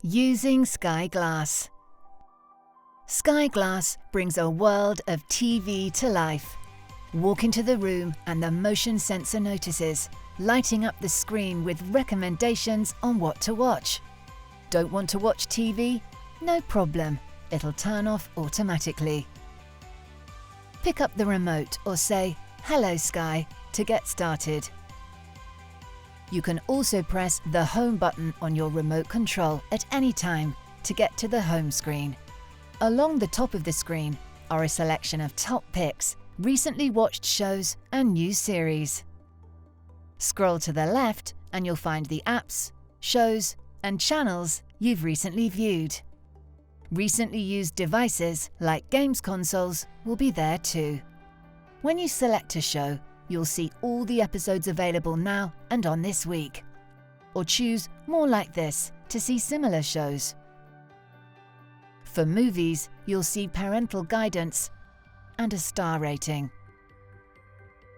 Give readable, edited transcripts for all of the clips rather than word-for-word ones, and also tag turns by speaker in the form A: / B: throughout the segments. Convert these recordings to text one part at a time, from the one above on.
A: Using Sky Glass. Sky Glass brings a world of TV to life. Walk into the room and the motion sensor notices, lighting up the screen with recommendations on what to watch. Don't want to watch TV? No problem, it'll turn off automatically. Pick up the remote or say, "Hello Sky," to get started. You can also press the Home button on your remote control at any time to get to the home screen. Along the top of the screen are a selection of top picks, recently watched shows and new series. Scroll to the left and you'll find the apps, shows and channels you've recently viewed. Recently used devices like games consoles will be there too. When you select a show, you'll see all the episodes available now and on this week. Or choose More Like This to see similar shows. For movies, you'll see parental guidance and a star rating.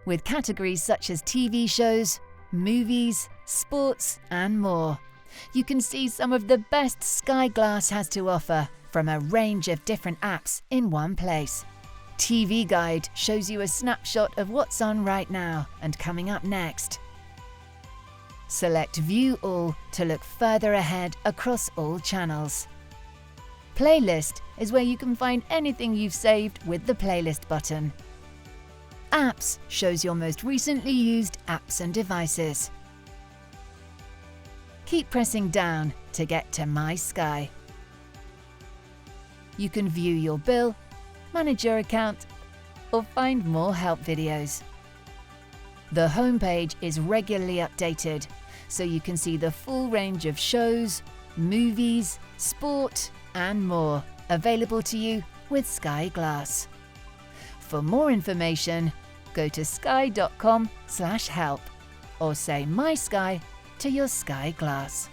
A: With categories such as TV shows, movies, sports and more, you can see some of the best Sky Glass has to offer from a range of different apps in one place. TV Guide shows you a snapshot of what's on right now and coming up next. Select View All to look further ahead across all channels. Playlist is where you can find anything you've saved with the Playlist button. Apps shows your most recently used apps and devices. Keep pressing down to get to My Sky. You can view your bill, manage your account, or find more help videos. The homepage is regularly updated, so you can see the full range of shows, movies, sport, and more available to you with Sky Glass. For more information, go to sky.com/help or say My Sky to your Sky Glass.